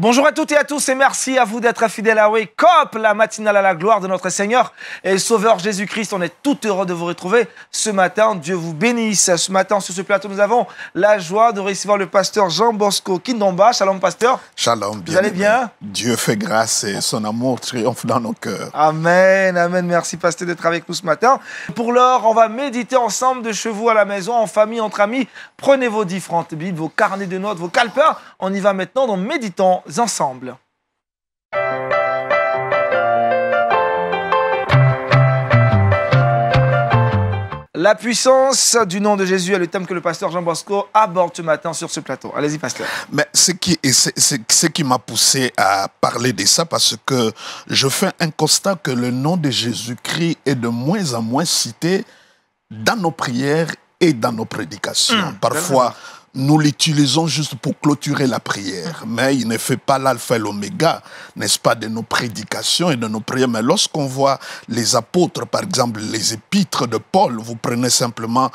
Bonjour à toutes et à tous et merci à vous d'être fidèles à Wake Up, la matinale à la gloire de notre Seigneur et Sauveur Jésus-Christ. On est tout heureux de vous retrouver ce matin. Dieu vous bénisse. Ce matin, sur ce plateau, nous avons la joie de recevoir le pasteur Jean Bosco Kindomba. Shalom, pasteur. Shalom, bien. Vous allez bien? Dieu fait grâce et son amour triomphe dans nos cœurs. Amen, amen. Merci, pasteur, d'être avec nous ce matin. Pour l'heure, on va méditer ensemble de chez vous à la maison, en famille, entre amis. Prenez vos différentes Bibles, vos carnets de notes, vos calepins. On y va maintenant, donc méditons ensemble. La puissance du nom de Jésus est le thème que le pasteur Jean Bosco aborde ce matin sur ce plateau. Allez-y, pasteur. Mais ce qui m'a poussé à parler de ça, parce que je fais un constat que le nom de Jésus-Christ est de moins en moins cité dans nos prières et dans nos prédications. Parfois, nous l'utilisons juste pour clôturer la prière. Mais il ne fait pas l'alpha et l'oméga, n'est-ce pas, de nos prédications et de nos prières. Mais lorsqu'on voit les apôtres, par exemple, les épîtres de Paul, vous prenez simplement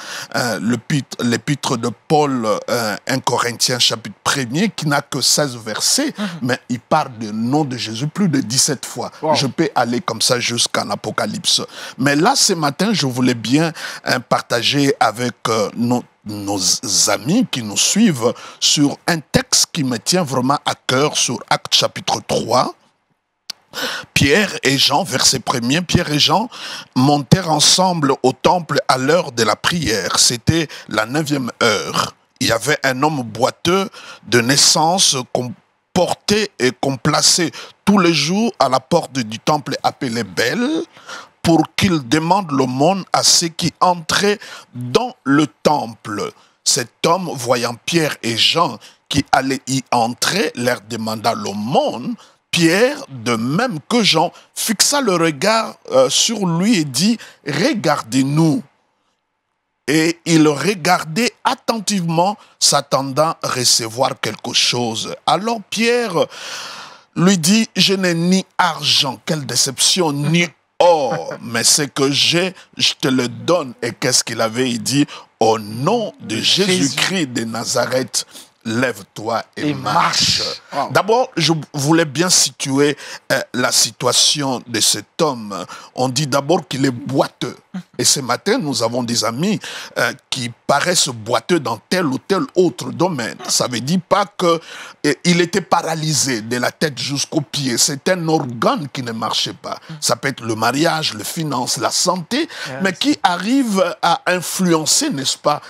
l'épître de Paul, 1 Corinthiens chapitre 1er, qui n'a que 16 versets, mais il parle du nom de Jésus plus de 17 fois. Wow. Je peux aller comme ça jusqu'en Apocalypse. Mais là, ce matin, je voulais bien partager avec nos amis qui nous suivent sur un texte qui me tient vraiment à cœur sur Actes chapitre 3. Pierre et Jean, verset 1er, Pierre et Jean montèrent ensemble au temple à l'heure de la prière. C'était la 9e heure. Il y avait un homme boiteux de naissance qu'on portait et qu'on plaçait tous les jours à la porte du temple appelé Belle, pour qu'il demande l'aumône à ceux qui entraient dans le temple. Cet homme, voyant Pierre et Jean qui allaient y entrer, leur demanda l'aumône. Pierre, de même que Jean, fixa le regard sur lui et dit « Regardez-nous ». Et il regardait attentivement, s'attendant à recevoir quelque chose. Alors Pierre lui dit « Je n'ai ni argent, quelle déception, ni or, mais ce que j'ai, je te le donne. » Et qu'est-ce qu'il avait? Il dit, au nom de Jésus-Christ de Nazareth, lève-toi et marche. Wow. D'abord, je voulais bien situer la situation de cet homme. On dit d'abord qu'il est boiteux. Et ce matin, nous avons des amis qui paraissent boiteux dans tel ou tel autre domaine. Ça ne veut dire pas qu'il était paralysé de la tête jusqu'aux pieds. C'est un organe qui ne marchait pas. Ça peut être le mariage, les finances, la santé, mais qui arrive à influencer, n'est-ce pas,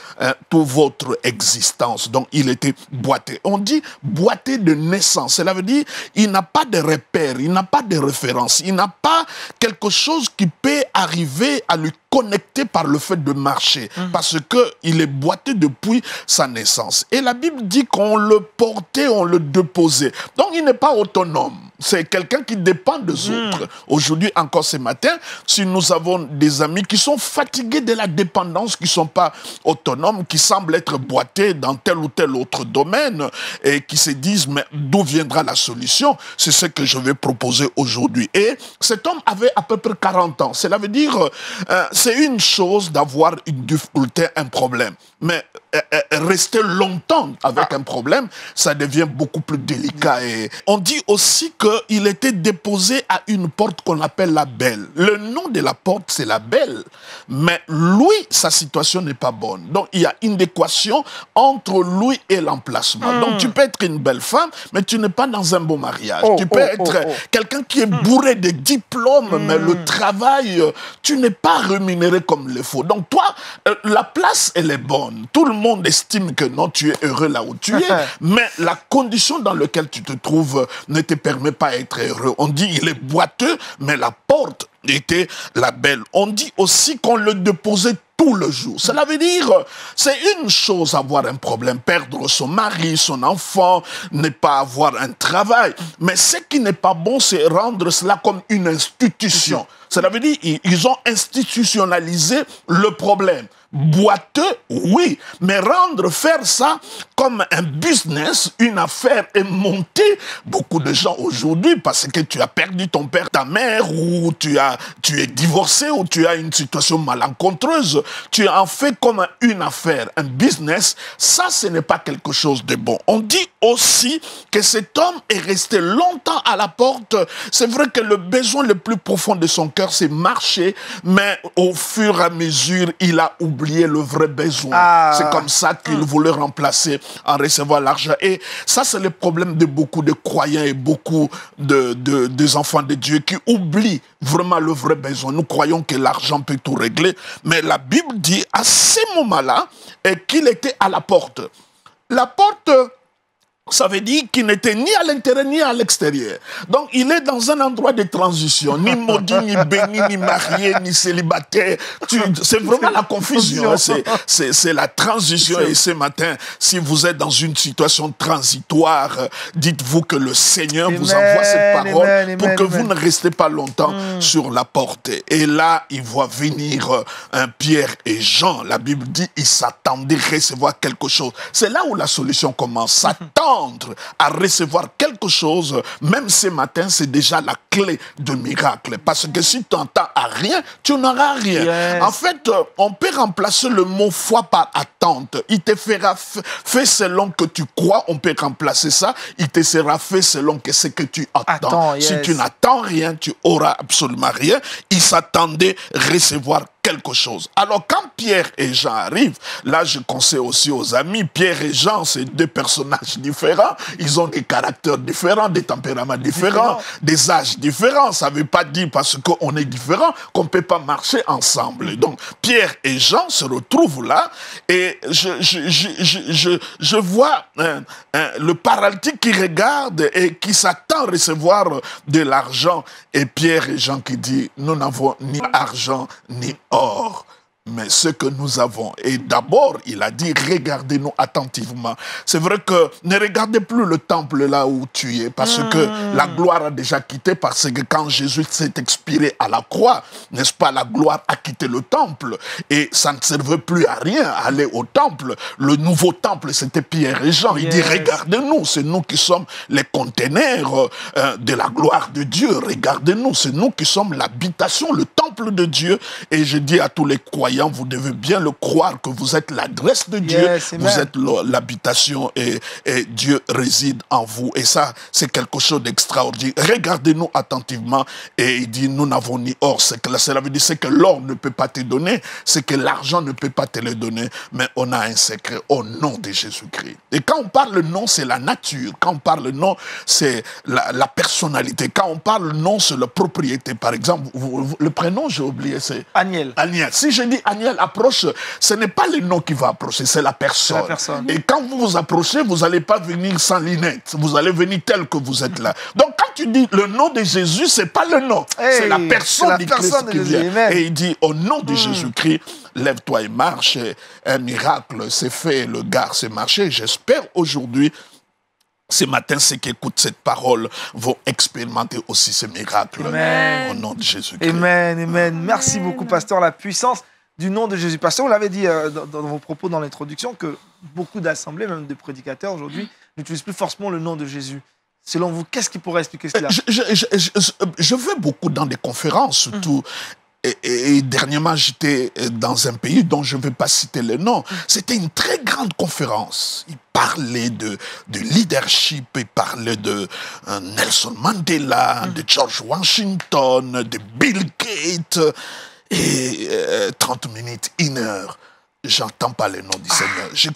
toute votre existence. Donc, il était boiteux. On dit boiteux de naissance. Cela veut dire il n'a pas de repère, il n'a pas de référence, il n'a pas quelque chose qui peut arriver à lui connecté par le fait de marcher, parce qu'il est boiteux depuis sa naissance. Et la Bible dit qu'on le portait, on le déposait. Donc il n'est pas autonome. C'est quelqu'un qui dépend des autres. Aujourd'hui, encore ce matin, si nous avons des amis qui sont fatigués de la dépendance, qui ne sont pas autonomes, qui semblent être boiteux dans tel ou tel autre domaine, et qui se disent, mais d'où viendra la solution? C'est ce que je vais proposer aujourd'hui. Et cet homme avait à peu près 40 ans. Cela veut dire, c'est une chose d'avoir une difficulté, un problème. Mais rester longtemps avec un problème, ça devient beaucoup plus délicat. Et on dit aussi qu'il était déposé à une porte qu'on appelle la Belle. Le nom de la porte, c'est la Belle. Mais lui, sa situation n'est pas bonne. Donc, il y a une équation entre lui et l'emplacement. Donc, tu peux être une belle femme, mais tu n'es pas dans un beau mariage. Tu peux être quelqu'un qui est bourré de diplômes, mais le travail, tu n'es pas rémunéré comme il faut. Donc, toi, la place, elle est bonne. Tout le monde estime que non, tu es heureux là où tu es, mais la condition dans laquelle tu te trouves ne te permet pas d'être heureux. On dit il est boiteux, mais la porte était la Belle. On dit aussi qu'on le déposait tout le jour. Cela veut dire, c'est une chose avoir un problème, perdre son mari, son enfant, ne pas avoir un travail. Mais ce qui n'est pas bon, c'est rendre cela comme une institution. Cela veut dire, ils ont institutionnalisé le problème. boiteux, oui, mais faire ça comme un business, une affaire et monter beaucoup de gens aujourd'hui parce que tu as perdu ton père, ta mère, ou tu es divorcé, ou tu as une situation malencontreuse, tu en fais comme une affaire, un business, ça ce n'est pas quelque chose de bon. On dit aussi que cet homme est resté longtemps à la porte. C'est vrai que le besoin le plus profond de son cœur c'est marcher, mais au fur et à mesure il a oublié le vrai besoin. C'est comme ça qu'il voulait remplacer en recevant l'argent. Et ça, c'est le problème de beaucoup de croyants et beaucoup des enfants de Dieu qui oublient vraiment le vrai besoin. Nous croyons que l'argent peut tout régler, mais la Bible dit à ce moment-là qu'il était à la porte. La porte, ça veut dire qu'il n'était ni à l'intérieur ni à l'extérieur. Donc, il est dans un endroit de transition. Ni maudit, ni béni, ni marié, ni célibataire. C'est vraiment la confusion. C'est la transition. Et ce matin, si vous êtes dans une situation transitoire, dites-vous que le Seigneur vous envoie cette parole pour que vous ne restez pas longtemps sur la porte. Et là, il voit venir Pierre et Jean. La Bible dit, ils s'attendaient à recevoir quelque chose. C'est là où la solution commence. S'attendre à recevoir quelque chose, même ce matin, c'est déjà la clé de miracle. Parce que si tu n'entends à rien, tu n'auras rien. Yes. En fait, on peut remplacer le mot foi par attente. Il te fera fait selon que tu crois, on peut remplacer ça. Il te sera fait selon que ce que tu attends. Si tu n'attends rien, tu auras absolument rien. Il s'attendait à recevoir quelque chose. Alors, quand Pierre et Jean arrivent, là, je conseille aussi aux amis, Pierre et Jean, c'est deux personnages différents. Ils ont des caractères différents, des tempéraments différents, des âges différents. Ça ne veut pas dire parce qu'on est différents qu'on ne peut pas marcher ensemble. Donc, Pierre et Jean se retrouvent là et je vois le paralytique qui regarde et qui s'attend à recevoir de l'argent. Et Pierre et Jean qui disent, nous n'avons ni argent ni or, mais ce que nous avons. Et d'abord, il a dit, regardez-nous attentivement. C'est vrai que ne regardez plus le temple là où tu es, parce que la gloire a déjà quitté, parce que quand Jésus s'est expiré à la croix, n'est-ce pas, la gloire a quitté le temple. Et ça ne servait plus à rien, aller au temple. Le nouveau temple, c'était Pierre et Jean. Il dit, regardez-nous, c'est nous qui sommes les conteneurs de la gloire de Dieu. Regardez-nous, c'est nous qui sommes l'habitation, le temple de Dieu. Et je dis à tous les croyants, vous devez bien le croire que vous êtes l'adresse de Dieu, vous êtes l'habitation et Dieu réside en vous. Et ça, c'est quelque chose d'extraordinaire. Regardez-nous attentivement et il dit, nous n'avons ni or. Cela veut dire c'est que l'or ne peut pas te donner, c'est que l'argent ne peut pas te le donner, mais on a un secret au nom de Jésus-Christ. Et quand on parle nom, c'est la nature. Quand on parle nom, c'est la personnalité. Quand on parle nom, c'est la propriété. Par exemple, le prénom, j'ai oublié, c'est Aniel. Aniel. Si je dis Aniel approche, ce n'est pas le nom qui va approcher, c'est la personne. Et quand vous vous approchez, vous n'allez pas venir sans lunettes. Vous allez venir tel que vous êtes là. Donc quand tu dis le nom de Jésus, ce n'est pas le nom. C'est la personne du Christ qui vient. Et il dit au nom de Jésus-Christ, lève-toi et marche. Et un miracle s'est fait, le gars s'est marché. J'espère aujourd'hui, ce matin, ceux qui écoutent cette parole vont expérimenter aussi ce miracle. Amen. Au nom de Jésus-Christ. Amen, amen. Merci beaucoup, pasteur. La puissance du nom de Jésus. Pasteur, vous l'avez dit dans vos propos dans l'introduction que beaucoup d'assemblées, même de prédicateurs aujourd'hui, n'utilisent plus forcément le nom de Jésus. Selon vous, qu'est-ce qui pourrait expliquer cela? Je vais beaucoup dans des conférences, surtout. Et dernièrement, j'étais dans un pays dont je ne vais pas citer le nom. C'était une très grande conférence. Il parlait de leadership, il parlait de Nelson Mandela, de George Washington, de Bill Gates. Et 30 minutes, 1 heure, j'entends pas le nom du Seigneur. J'ai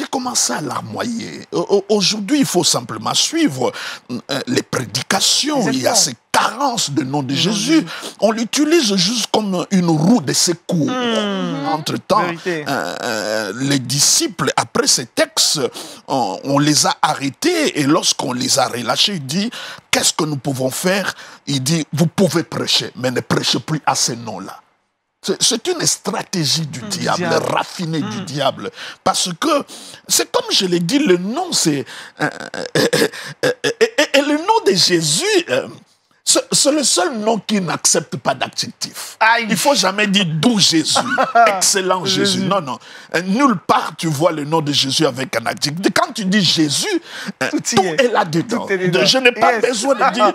commencé à larmoyer. Aujourd'hui, il faut simplement suivre les prédications. Exactement. Il y a ces carences de nom de Jésus. On l'utilise juste comme une roue de secours. Entre-temps, les disciples, après ces textes, on les a arrêtés et lorsqu'on les a relâchés, il dit, qu'est-ce que nous pouvons faire? Il dit, vous pouvez prêcher, mais ne prêchez plus à ces noms-là. C'est une stratégie du diable, raffinée du diable. Parce que, c'est comme je l'ai dit, le nom, c'est... et le nom de Jésus, C'est le seul nom qui n'accepte pas d'adjectif. Aïe. Il ne faut jamais dire doux Jésus, excellent Jésus. Non, non. Nulle part tu vois le nom de Jésus avec un adjectif. Quand tu dis Jésus, tout est là-dedans. Je n'ai pas besoin de dire...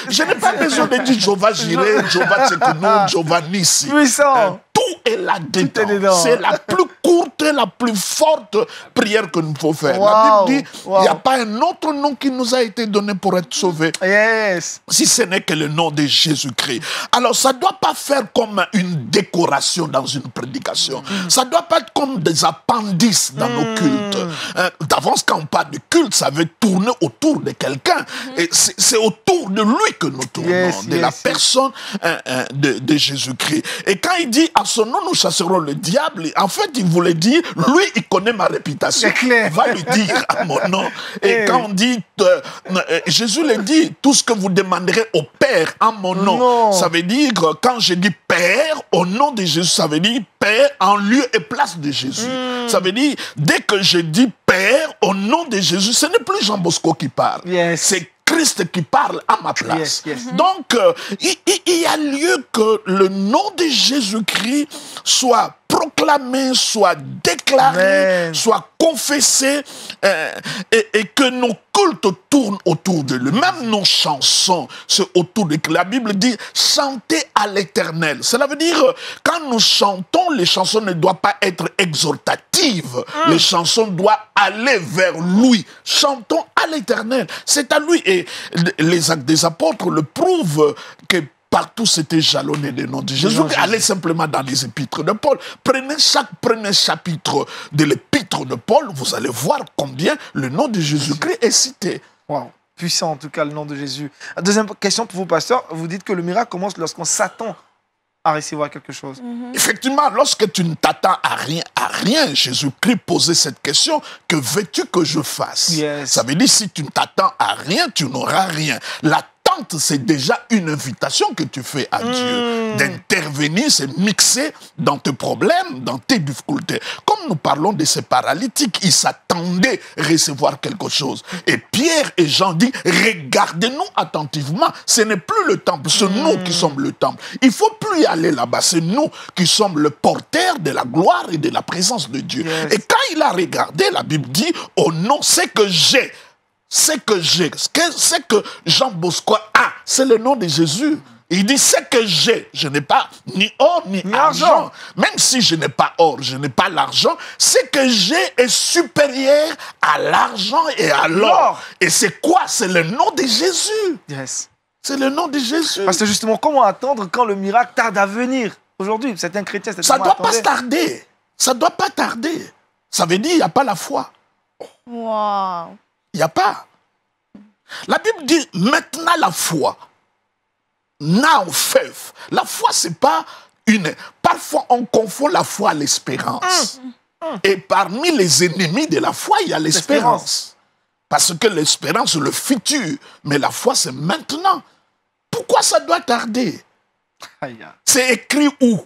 Je n'ai pas besoin de dire Jéhovah Jireh, Jéhovah Tsekounou, Jéhovah Nissi. Puissant. Tout est là-dedans. C'est la plus courte et la plus forte prière que nous faut faire. La Bible dit, il n'y a pas un autre nom qui nous a été donné pour être sauvé. Yes. Si ce n'est que le nom de Jésus-Christ. Alors, ça ne doit pas faire comme une décoration dans une prédication. Ça ne doit pas être comme des appendices dans nos cultes. D'avance, quand on parle de culte, ça veut tourner autour de quelqu'un. Et c'est autour de lui que nous tournons, de la personne de Jésus-Christ. Et quand il dit, à son nom, nous chasserons le diable, en fait, il voulait dire, lui, il connaît ma réputation. Va lui dire à mon nom. Et quand on dit, Jésus le dit, tout ce que vous demanderez au Père en mon nom, ça veut dire, quand je dis Père, au nom de Jésus, ça veut dire Père en lieu et place de Jésus. Ça veut dire, dès que je dis Père, au nom de Jésus, ce n'est plus Jean Bosco qui parle. C'est Christ qui parle à ma place. Donc, il y a lieu que le nom de Jésus-Christ soit proclamé, soit déclaré, soit confessé, et que nos cultes tournent autour de lui. Même nos chansons, c'est autour de lui. La Bible dit chanter à l'Éternel. Cela veut dire, quand nous chantons, les chansons ne doivent pas être exhortatives. Les chansons doivent aller vers lui. Chantons à l'Éternel. C'est à lui. Et les actes des apôtres le prouvent que partout, c'était jalonné des noms de Jésus. Allez simplement dans les épîtres de Paul. Prenez chaque premier chapitre de l'épître de Paul, vous allez voir combien le nom de Jésus-Christ est cité. Wow. Puissant, en tout cas, le nom de Jésus. Deuxième question pour vous, pasteur. Vous dites que le miracle commence lorsqu'on s'attend à recevoir quelque chose. Effectivement, lorsque tu ne t'attends à rien, Jésus-Christ posait cette question, que veux-tu que je fasse? Ça veut dire, si tu ne t'attends à rien, tu n'auras rien. L'attente, c'est déjà une invitation que tu fais à Dieu. D'intervenir, c'est mixer dans tes problèmes, dans tes difficultés. Comme nous parlons de ces paralytiques, ils s'attendaient à recevoir quelque chose. Et Pierre et Jean disent, regardez-nous attentivement. Ce n'est plus le temple, c'est nous qui sommes le temple. Il ne faut plus y aller là-bas. C'est nous qui sommes le porteur de la gloire et de la présence de Dieu. Et quand il a regardé, la Bible dit, oh non, c'est que j'ai. C'est que Jean Bosco a, c'est le nom de Jésus. Il dit, c'est que j'ai, je n'ai pas ni or ni argent. Même si je n'ai pas or, je n'ai pas l'argent, ce que j'ai est supérieur à l'argent et à l'or. Et c'est quoi? C'est le nom de Jésus. C'est le nom de Jésus. Parce que justement, comment attendre quand le miracle tarde à venir? Aujourd'hui, c'est un chrétien. Ça ne doit pas tarder. Ça ne doit pas tarder. Ça veut dire qu'il n'y a pas la foi. Wow. Il n'y a pas. La Bible dit, maintenant la foi. Now faith. La foi, c'est pas une... Parfois, on confond la foi à l'espérance. Et parmi les ennemis de la foi, il y a l'espérance. Parce que l'espérance, c'est le futur. Mais la foi, c'est maintenant. Pourquoi ça doit tarder? C'est écrit où?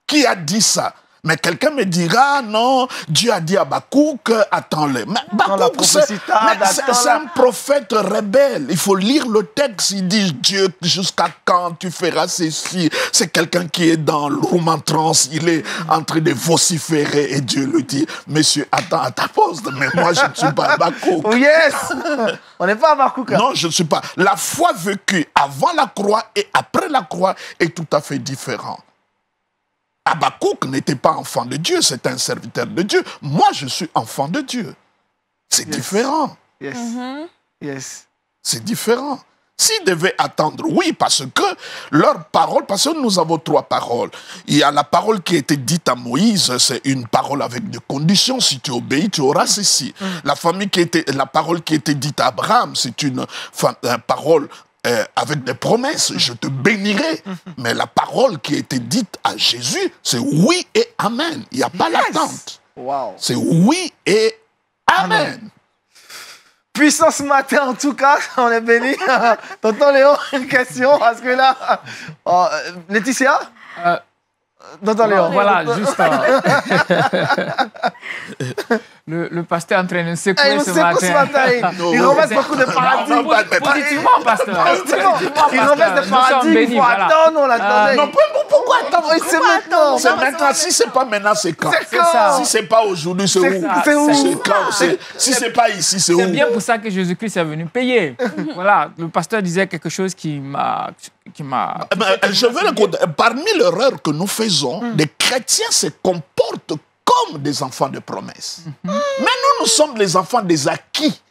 Qui a dit ça? Mais quelqu'un me dira, non, Dieu a dit à Habakkuk, attends-le. Mais Habakkuk, c'est un prophète rebelle. Il faut lire le texte. Il dit, Dieu, jusqu'à quand tu feras ceci? C'est quelqu'un qui est dans le romantrance. Il est en train de vociférer. Et Dieu lui dit, monsieur, attends à ta pause. Mais moi, je ne suis pas Habakkuk. Oh yes! On n'est pas Habakkuk. Non, je ne suis pas. La foi vécue avant la croix et après la croix est tout à fait différente. Habakkuk n'était pas enfant de Dieu, c'est un serviteur de Dieu. Moi, je suis enfant de Dieu. C'est différent. C'est différent. S'ils devaient attendre, oui, parce que leur parole, parce que nous avons trois paroles. Il y a la parole qui a été dite à Moïse, c'est une parole avec des conditions. Si tu obéis, tu auras ceci. La parole qui a été dite à Abraham, c'est une parole avec des promesses, je te bénirai. Mais la parole qui a été dite à Jésus, c'est oui et amen. Il n'y a pas l'attente. C'est oui et amen. Puissant ce matin, en tout cas, on est béni. Tonton Léon, une question, parce que là... Laetitia Tonton Léon. Voilà, juste... Le pasteur est en train de secouer Il ce secoue matin. ce matin. Il remet beaucoup de paradigmes. Positivement, pasteur. Il remet des paradigmes. Il faut attendre, on l'attendait. Non, pourquoi attendre? Oui, c'est maintenant. C'est maintenant. Si c'est pas maintenant, c'est quand? C'est quand? Si c'est pas aujourd'hui, c'est où? C'est où? C'est quand? Si c'est pas ici, c'est où? C'est bien pour ça que Jésus-Christ est venu payer. Voilà, le pasteur disait quelque chose qui m'a... Je veux le dire, parmi l'erreur que nous faisons, les chrétiens se comportent comme des enfants de promesse. Mais nous sommes les enfants des acquis.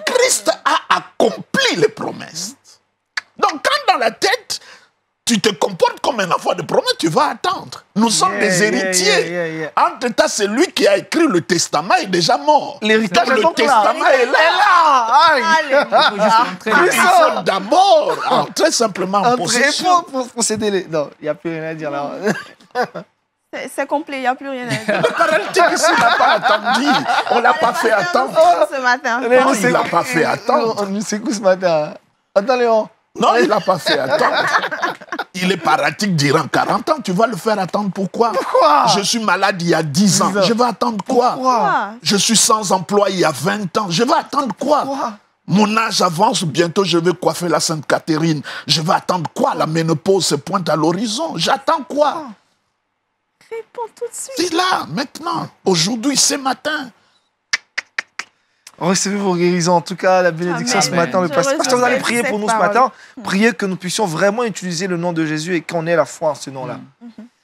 Christ a accompli les promesses. Donc quand dans la tête, tu te comportes comme un enfant de promesse, tu vas attendre. Nous sommes des héritiers. Entre-temps, c'est lui qui a écrit le testament est déjà mort. L'héritage est donc là. Le testament est là. Il faut d'abord entrer simplement en possession. Pour procéder. Non, il n'y a plus rien à dire là. C'est complet, il n'y a plus rien à dire. Le paralytique ici n'a pas attendu. On ne l'a pas fait attendre. Ce matin. Non, il ne l'a pas fait attendre. On nous secoue ce matin. Attends, Léon. Non, il ne l'a pas fait attendre. Il est paralytique durant 40 ans. Tu vas le faire attendre pourquoi? Pourquoi? Je suis malade il y a 10 ans. Je vais attendre quoi? Pourquoi? Je suis sans emploi il y a 20 ans. Je vais attendre quoi? Pourquoi? Mon âge avance, bientôt je vais coiffer la Sainte Catherine. Je vais attendre quoi? La ménopause se pointe à l'horizon. J'attends quoi? Réponds tout de suite. C'est là, maintenant, aujourd'hui, ce matin. Recevez vos guérisons. En tout cas, la bénédiction Amen. ce matin. Le pasteur, vous allez prier pour nous ce matin. Priez que nous puissions vraiment utiliser le nom de Jésus et qu'on ait la foi en ce nom-là.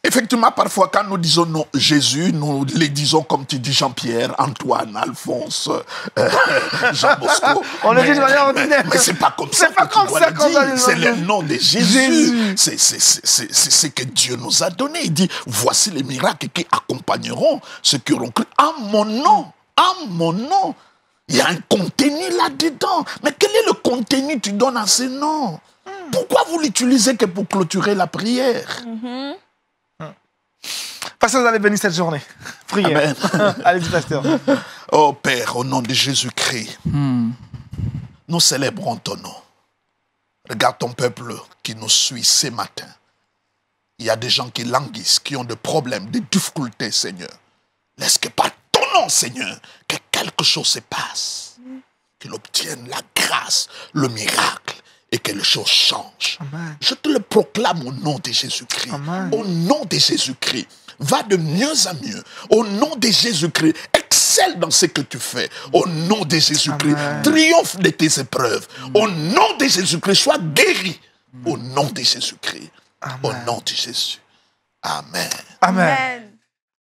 Effectivement, parfois, quand nous disons non, Jésus, nous les disons comme tu dis Jean-Pierre, Antoine, Alphonse, Jean Bosco. On le dit de manière ordinaire. Mais c'est pas comme ça C'est pas que tu comme dois ça le qu'on doit dire. le C'est dire. le nom de Jésus. C'est ce que Dieu nous a donné. Il dit, voici les miracles qui accompagneront ceux qui auront cru en mon nom. En mon nom. Il y a un contenu là-dedans. Mais quel est le contenu que tu donnes à ce nom? Pourquoi vous l'utilisez que pour clôturer la prière? Pasteur, vous allez bénir cette journée. Priez. Amen. Allez-y, pasteur. Oh Père, au nom de Jésus-Christ, nous célébrons ton nom. Regarde ton peuple qui nous suit ce matin. Il y a des gens qui languissent, qui ont des problèmes, des difficultés, Seigneur. Laisse que par ton nom, Seigneur, que quelque chose se passe. Qu'ils obtiennent la grâce, le miracle et que les choses changent. Amen. Je te le proclame au nom de Jésus-Christ. Amen. Au nom de Jésus-Christ. Va de mieux à mieux. Au nom de Jésus-Christ. Excelle dans ce que tu fais. Au nom de Jésus-Christ. Amen. Triomphe de tes épreuves. Au nom de Jésus-Christ. Sois guéri. Au nom de Jésus-Christ. Au nom de Jésus. Amen. Amen. Amen.